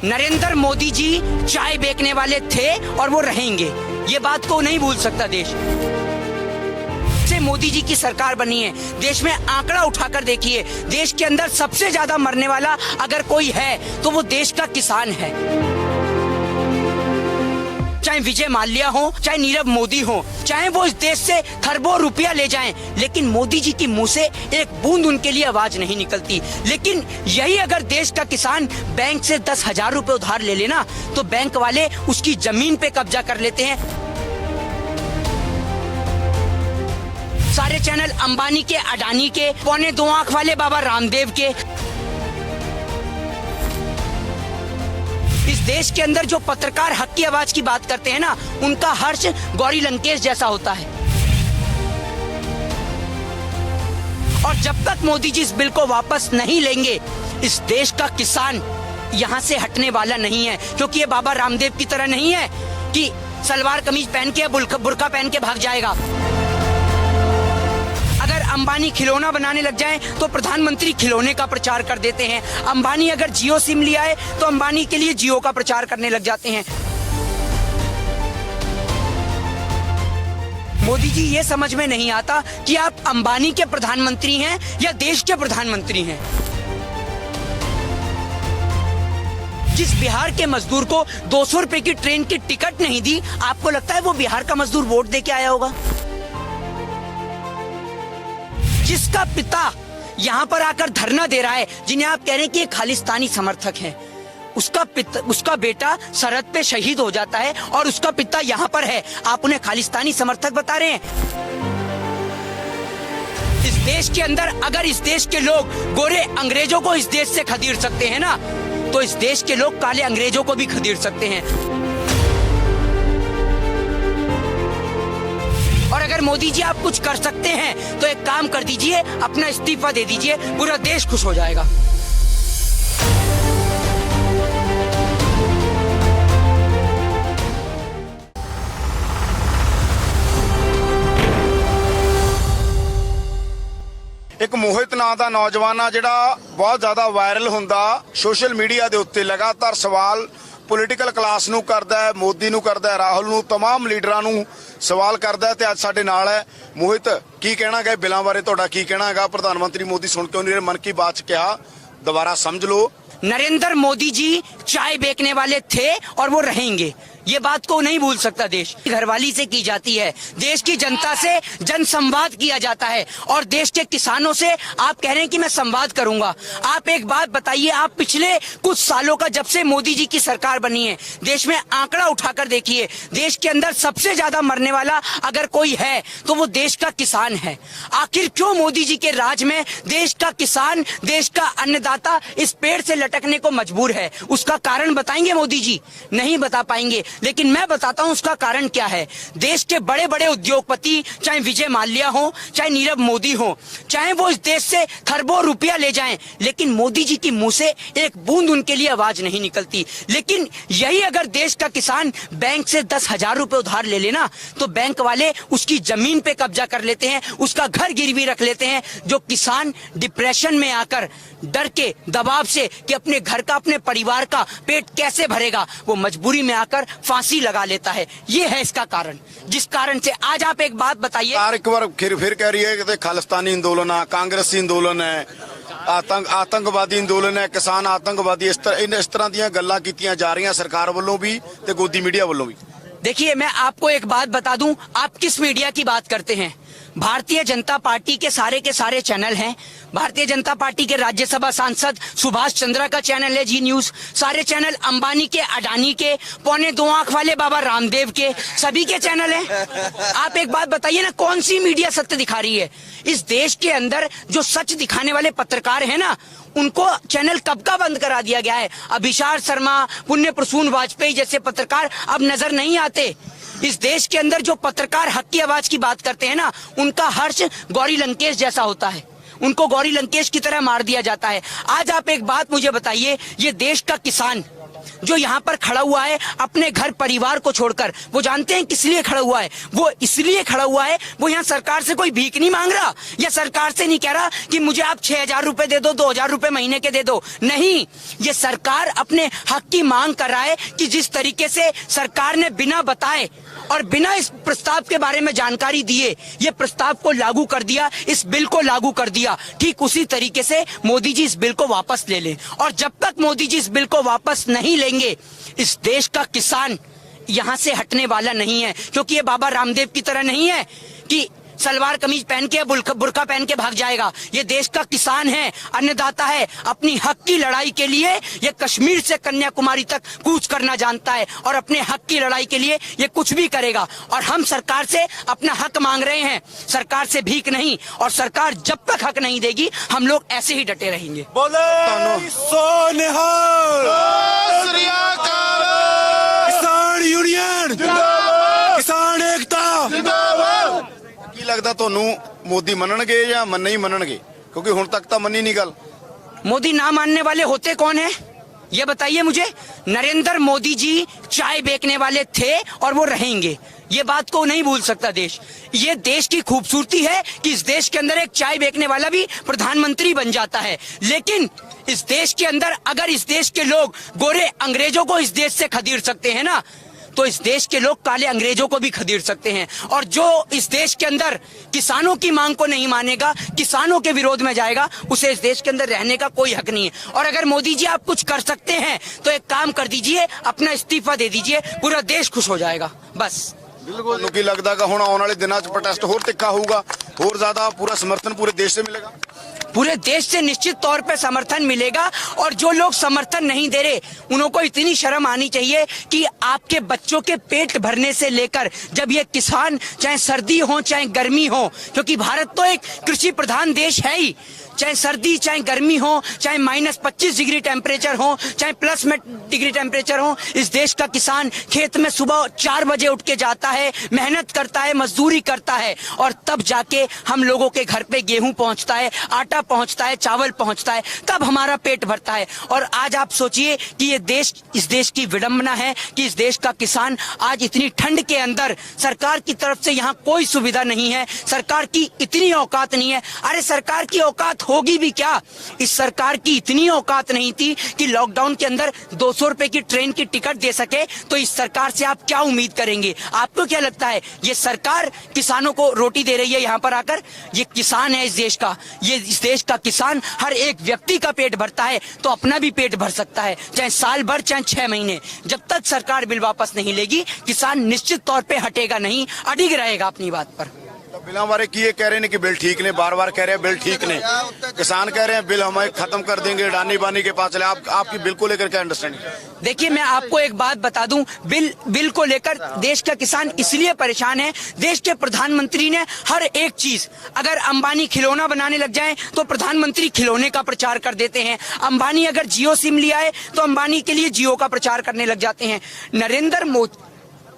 नरेंद्र मोदी जी चाय बेचने वाले थे और वो रहेंगे, ये बात को नहीं भूल सकता देश। से मोदी जी की सरकार बनी है, देश में आंकड़ा उठाकर देखिए, देश के अंदर सबसे ज्यादा मरने वाला अगर कोई है तो वो देश का किसान है। चाहे विजय माल्या हो, चाहे नीरव मोदी हो, चाहे वो इस देश से खरबों रुपया ले जाएं, लेकिन मोदी जी की मुंह से एक बूंद उनके लिए आवाज नहीं निकलती। लेकिन यही अगर देश का किसान बैंक से 10,000 रुपए उधार ले लेना तो बैंक वाले उसकी जमीन पे कब्जा कर लेते हैं। सारे चैनल अंबानी के, अडानी के, पौने 2 आंख वाले बाबा रामदेव के। इस देश के अंदर जो पत्रकार हक की आवाज की बात करते हैं ना, उनका हर्ष गौरी लंकेश जैसा होता है। और जब तक मोदी जी इस बिल को वापस नहीं लेंगे, इस देश का किसान यहाँ से हटने वाला नहीं है। क्योंकि ये बाबा रामदेव की तरह नहीं है कि सलवार कमीज पहन के, बुर्का पहन के भाग जाएगा। अगर अंबानी खिलौना बनाने लग जाए तो प्रधानमंत्री खिलौने का प्रचार कर देते हैं। अंबानी अगर जियो सिम लिया है तो अंबानी के लिए जियो का प्रचार करने लग जाते हैं। मोदी जी ये समझ में नहीं आता कि आप अंबानी के प्रधानमंत्री हैं या देश के प्रधानमंत्री हैं। जिस बिहार के मजदूर को 200 रुपए की ट्रेन की टिकट नहीं दी, आपको लगता है वो बिहार का मजदूर वोट दे के आया होगा? जिसका पिता यहाँ पर आकर धरना दे रहा है, जिन्हें आप कह रहे हैं कि ये खालिस्तानी समर्थक हैं, उसका बेटा सरहद पे शहीद हो जाता है और उसका पिता यहाँ पर है, आप उन्हें खालिस्तानी समर्थक बता रहे हैं? इस देश के अंदर अगर इस देश के लोग गोरे अंग्रेजों को इस देश से खदेड़ सकते हैं ना, तो इस देश के लोग काले अंग्रेजों को भी खदेड़ सकते हैं। और अगर मोदी जी आप कुछ कर सकते हैं तो एक काम कर दीजिए, अपना इस्तीफा दे दीजिए, पूरा देश खुश हो जाएगा। एक मोहित नाम का नौजवान आ जिहड़ा बहुत ज्यादा वायरल हुंदा सोशल मीडिया दे उत्ते लगातार सवाल पोलिटिकल क्लास नूं करदा है, मोदी नूं करदा है, राहुल नूं, तमाम लीडरां नूं सवाल करदा है। ते अज साडे नाल है मोहित। की कहना है बिलों बारे, तुहाडा की कहना है? प्रधानमंत्री मोदी सुन के उन्होंने मन की बात च कहा, दोबारा समझ लो। नरेंद्र मोदी जी चाय बेचने वाले थे और वो रहेंगे, ये बात को नहीं भूल सकता देश। घरवाली से की जाती है, देश की जनता से जनसंवाद किया जाता है और देश के किसानों से आप कह रहे हैं कि मैं संवाद करूंगा। आप एक बात बताइए, आप पिछले कुछ सालों का जब से मोदी जी की सरकार बनी है, देश में आंकड़ा उठाकर देखिए, देश के अंदर सबसे ज्यादा मरने वाला अगर कोई है तो वो देश का किसान है। आखिर क्यों मोदी जी के राज में देश का किसान, देश का अन्नदाता इस पेड़ से लटकने को मजबूर है? उसका कारण बताएंगे मोदी जी? नहीं बता पाएंगे, लेकिन मैं बताता हूं उसका कारण क्या है। देश के बड़े बड़े उद्योगपति, चाहे विजय माल्या हो, चाहे नीरव मोदी हो, चाहे वो इस देश से खरबों रुपया ले जाएं, लेकिन मोदी जी की मुंह से एक बूंद उनके लिए आवाज नहीं निकलती। लेकिन यही अगर देश का किसान बैंक से 10,000 रुपए उधार ले लेना तो बैंक वाले उसकी जमीन पे कब्जा कर लेते हैं, उसका घर गिरवी रख लेते हैं। जो किसान डिप्रेशन में आकर डर के दबाव से कि अपने घर का, अपने परिवार का पेट कैसे भरेगा, वो मजबूरी में आकर फांसी लगा लेता है। ये है इसका कारण, जिस कारण से आज आप एक बात बताइए। एक बार फिर कह रही है कि खालिस्तानी अंदोलन है, कांग्रेसी अंदोलन है, आतंकवादी अंदोलन है, किसान आतंकवादी, इस तरह दी गल्लां कीतियां जा रही सरकार वालों भी ते गोदी मीडिया वालों भी। देखिए, मैं आपको एक बात बता दूं, आप किस मीडिया की बात करते हैं? भारतीय जनता पार्टी के सारे चैनल हैं। भारतीय जनता पार्टी के राज्यसभा सांसद सुभाष चंद्रा का चैनल है जी न्यूज। सारे चैनल अंबानी के, अडानी के, पौने 2 आंख वाले बाबा रामदेव के, सभी के चैनल हैं। आप एक बात बताइए ना, कौन सी मीडिया सत्य दिखा रही है? इस देश के अंदर जो सच दिखाने वाले पत्रकार हैं ना, उनको चैनल कब का बंद करा दिया गया है। अभिषार शर्मा, पुण्य प्रसून वाजपेयी जैसे पत्रकार अब नजर नहीं आते। इस देश के अंदर जो पत्रकार हक की आवाज की बात करते हैं ना, उनका हर्ष गौरी लंकेश जैसा होता है, उनको गौरी लंकेश की तरह मार दिया जाता है। आज आप एक बात मुझे बताइए, ये देश का किसान जो यहाँ पर खड़ा हुआ है अपने घर परिवार को छोड़कर, वो जानते हैं किस लिए खड़ा हुआ है? वो इसलिए खड़ा हुआ है, वो यहाँ सरकार से कोई भीख नहीं मांग रहा, या सरकार से नहीं कह रहा कि मुझे आप 6,000 रुपए दे दो, 2,000 रुपए महीने के दे दो। नहीं, ये सरकार अपने हक की मांग कर रहा है कि जिस तरीके से सरकार ने बिना बताए और बिना इस प्रस्ताव के बारे में जानकारी दिए ये प्रस्ताव को लागू कर दिया, इस बिल को लागू कर दिया, ठीक उसी तरीके से मोदी जी इस बिल को वापस ले लें। और जब तक मोदी जी इस बिल को वापस नहीं लेंगे, इस देश का किसान यहाँ से हटने वाला नहीं है। क्योंकि ये बाबा रामदेव की तरह नहीं है कि सलवार कमीज पहन के बुर्का पहन के भाग जाएगा। ये देश का किसान है, अन्नदाता है, अपनी हक की लड़ाई के लिए ये कश्मीर से कन्याकुमारी तक कूच करना जानता है और अपने हक की लड़ाई के लिए ये कुछ भी करेगा। और हम सरकार से अपना हक मांग रहे हैं, सरकार से भीख नहीं। और सरकार जब तक हक नहीं देगी हम लोग ऐसे ही डटे रहेंगे। बोले सो निहाल, किसान यूनियन जिंदाबाद, किसान एकता जिंदाबाद। ਕੀ ਲੱਗਦਾ ਤੁਹਾਨੂੰ ਮੋਦੀ ਮੰਨਣਗੇ ਜਾਂ ਨਹੀਂ ਮੰਨਣਗੇ? ਕਿਉਂਕਿ ਹੁਣ ਤੱਕ ਤਾਂ ਮੰਨੀ ਨਹੀਂ ਗੱਲ। मोदी ना मानने वाले होते कौन है ये बताइए मुझे। नरेंद्र मोदी जी चाय बेचने वाले थे और वो रहेंगे, ये बात को नहीं भूल सकता देश। ये देश की खूबसूरती है कि इस देश के अंदर एक चाय बेचने वाला भी प्रधानमंत्री बन जाता है। लेकिन इस देश के अंदर अगर इस देश के लोग गोरे अंग्रेजों को इस देश से खदेड़ सकते हैं ना, तो इस देश के लोग काले अंग्रेजों को भी खदेड़ सकते हैं। और जो इस देश के अंदर किसानों की मांग को नहीं मानेगा, किसानों के विरोध में जाएगा, उसे इस देश के अंदर रहने का कोई हक नहीं है। और अगर मोदी जी आप कुछ कर सकते हैं तो एक काम कर दीजिए, अपना इस्तीफा दे दीजिए, पूरा देश खुश हो जाएगा बस। ਤੁਹਾਨੂੰ ਕੀ ਲੱਗਦਾ ਕਿ ਹੁਣ ਆਉਣ ਵਾਲੇ ਦਿਨਾਂ 'ਚ ਪ੍ਰੋਟੈਸਟ ਹੋਰ ਤਿੱਖਾ ਹੋਊਗਾ, ਹੋਰ ਜ਼ਿਆਦਾ ਪੂਰਾ ਸਮਰਥਨ ਪੂਰੇ ਦੇਸ਼ से मिलेगा? पूरे देश से निश्चित तौर पे समर्थन मिलेगा। और जो लोग समर्थन नहीं दे रहे उनको इतनी शर्म आनी चाहिए कि आपके बच्चों के पेट भरने से लेकर जब ये किसान, चाहे सर्दी हो चाहे गर्मी हो, क्योंकि भारत तो एक कृषि प्रधान देश है ही, चाहे सर्दी चाहे गर्मी हो, चाहे -25 डिग्री टेम्परेचर हो, चाहे प्लस में डिग्री टेम्परेचर हो, इस देश का किसान खेत में सुबह 4 बजे उठ के जाता है, मेहनत करता है, मजदूरी करता है, और तब जाके हम लोगों के घर पे गेहूं पहुंचता है, आटा पहुंचता है, चावल पहुंचता है, तब हमारा पेट भरता है। और आज आप सोचिए कि ये देश, इस देश की विडंबना है कि इस देश का किसान आज इतनी ठंड के अंदर, सरकार की तरफ से यहाँ कोई सुविधा नहीं है, सरकार की इतनी औकात नहीं है। अरे सरकार की औकात होगी भी क्या, इस सरकार की इतनी औकात नहीं थी कि लॉकडाउन के अंदर 200 रुपए की ट्रेन की टिकट दे सके, तो इस सरकार से आप क्या उम्मीद करेंगे? आपको क्या लगता है ये सरकार किसानों को रोटी दे रही है यहाँ पर आकर? ये किसान है इस देश का, ये इस देश का किसान हर एक व्यक्ति का पेट भरता है तो अपना भी पेट भर सकता है, चाहे साल भर चाहे 6 महीने। जब तक सरकार बिल वापस नहीं लेगी किसान निश्चित तौर पे हटेगा नहीं, अडिग रहेगा अपनी बात पर। ਤਾਂ ਬਿਲਾਂ ਬਾਰੇ ਕੀ ਇਹ ਕਹਿ ਰਹੇ ਨੇ ਕਿ ਬਿੱਲ ਠੀਕ ਨੇ, ਬਾਰ-ਬਾਰ ਕਹਿ ਰਹੇ हैं बिल ठीक ने, किसान कह रहे हैं बिल हमें खत्म कर देंगे, अडानी बानी के पास चले। आपकी बिल को लेकर क्या अंडरस्टैंडिंग? देखिए मैं आपको एक बात बता दूं, बिल को लेकर देश का किसान इसलिए परेशान है, देश के प्रधानमंत्री ने हर एक चीज, अगर अंबानी खिलौना बनाने लग जाए तो प्रधानमंत्री खिलौने का प्रचार कर देते हैं, अंबानी अगर जियो सिम लिया है तो अंबानी के लिए जियो का प्रचार करने लग जाते हैं। नरेंद्र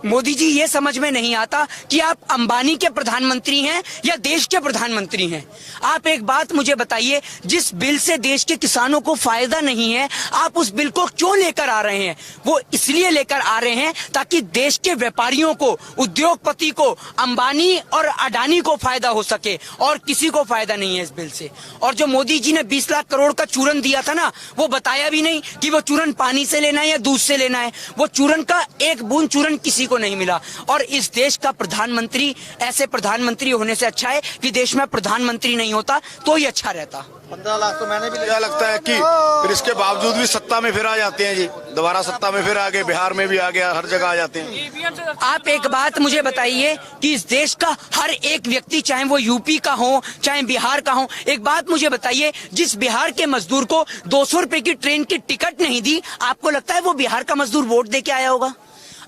मोदी जी ये समझ में नहीं आता कि आप अंबानी के प्रधानमंत्री हैं या देश के प्रधानमंत्री हैं। आप एक बात मुझे बताइए, जिस बिल से देश के किसानों को फायदा नहीं है आप उस बिल को क्यों लेकर आ रहे हैं? वो इसलिए लेकर आ रहे हैं ताकि देश के व्यापारियों को, उद्योगपति को, अंबानी और अडानी को फायदा हो सके, और किसी को फायदा नहीं है इस बिल से। और जो मोदी जी ने 20 लाख करोड़ का चूरन दिया था ना, वो बताया भी नहीं कि वो चूरन पानी से लेना है या दूध से लेना है। वो चूरन का एक बूंद चूरन किसी को नहीं मिला। और इस देश का प्रधानमंत्री, ऐसे प्रधानमंत्री होने से अच्छा है कि देश में प्रधानमंत्री नहीं होता तो ही अच्छा रहता। 15 लाख तो मैंने भी। क्या लगता है कि फिर इसके बावजूद भी सत्ता में फिर आ जाते हैं जी, दोबारा सत्ता में फिर आ गए, बिहार में भी आ गया, हर जगह आ जाते हैं। आप एक बात मुझे बताइए कि इस देश का हर एक व्यक्ति, चाहे वो यूपी का हो चाहे बिहार का हो, एक बात मुझे बताइए, जिस बिहार के मजदूर को 200 रुपए की ट्रेन की टिकट नहीं दी, आपको लगता है वो बिहार का मजदूर वोट दे के आया होगा?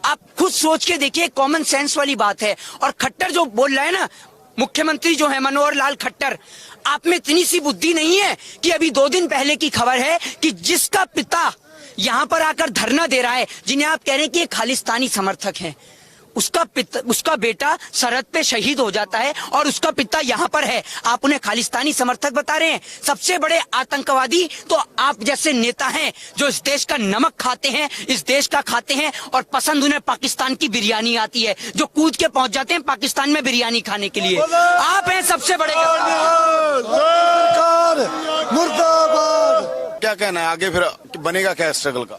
आप खुद सोच के देखिए, कॉमन सेंस वाली बात है। और खट्टर जो बोल रहा है ना, मुख्यमंत्री जो है मनोहर लाल खट्टर, आप में इतनी सी बुद्धि नहीं है कि अभी 2 दिन पहले की खबर है कि जिसका पिता यहाँ पर आकर धरना दे रहा है, जिन्हें आप कह रहे हैं कि ये खालिस्तानी समर्थक हैं, उसका बेटा सरहद पे शहीद हो जाता है और उसका पिता यहाँ पर है, आप उन्हें खालिस्तानी समर्थक बता रहे हैं। सबसे बड़े आतंकवादी तो आप जैसे नेता हैं जो इस देश का नमक खाते हैं, इस देश का खाते हैं और पसंद उन्हें पाकिस्तान की बिरयानी आती है, जो कूद के पहुंच जाते हैं पाकिस्तान में बिरयानी खाने के लिए। आप हैं सबसे बड़े। मुर्दाबाद। क्या कहना है आगे, फिर बनेगा क्या स्ट्रगल का?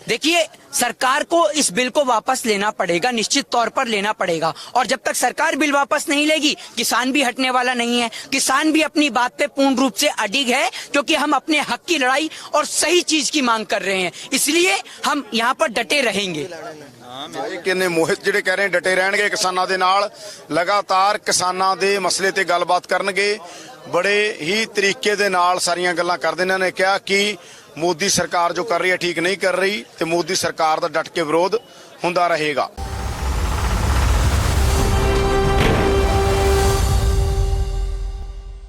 देखिए, सरकार को इस बिल को वापस लेना पड़ेगा, निश्चित तौर पर लेना पड़ेगा। और जब तक सरकार बिल वापस नहीं लेगी, किसान भी हटने वाला नहीं है। किसान भी अपनी बात पे पूर्ण रूप से अडिग है, क्योंकि हम अपने हक की लड़ाई और सही चीज की मांग कर रहे हैं, इसलिए हम यहाँ पर डटे रहेंगे। ਕਿੰਨੇ ਮੋਹਿਤ ਜਿਹੜੇ ਕਹਿ ਰਹੇ ਡਟੇ ਰਹਿਣਗੇ ਕਿਸਾਨਾਂ ਦੇ ਨਾਲ, ਲਗਾਤਾਰ ਕਿਸਾਨਾਂ ਦੇ ਮਸਲੇ ਤੇ ਗੱਲਬਾਤ ਕਰਨਗੇ, ਬੜੇ ਹੀ ਤਰੀਕੇ ਦੇ ਨਾਲ ਸਾਰੀਆਂ ਗੱਲਾਂ ਕਰਦੇ। ਇਹਨਾਂ ਨੇ ਕਿਹਾ ਕਿ ਮੋਦੀ ਸਰਕਾਰ ਜੋ ਕਰ ਰਹੀ ਹੈ ਠੀਕ ਨਹੀਂ ਕਰ ਰਹੀ ਤੇ ਮੋਦੀ ਸਰਕਾਰ ਦਾ ਡਟ ਕੇ ਵਿਰੋਧ ਹੁੰਦਾ ਰਹੇਗਾ।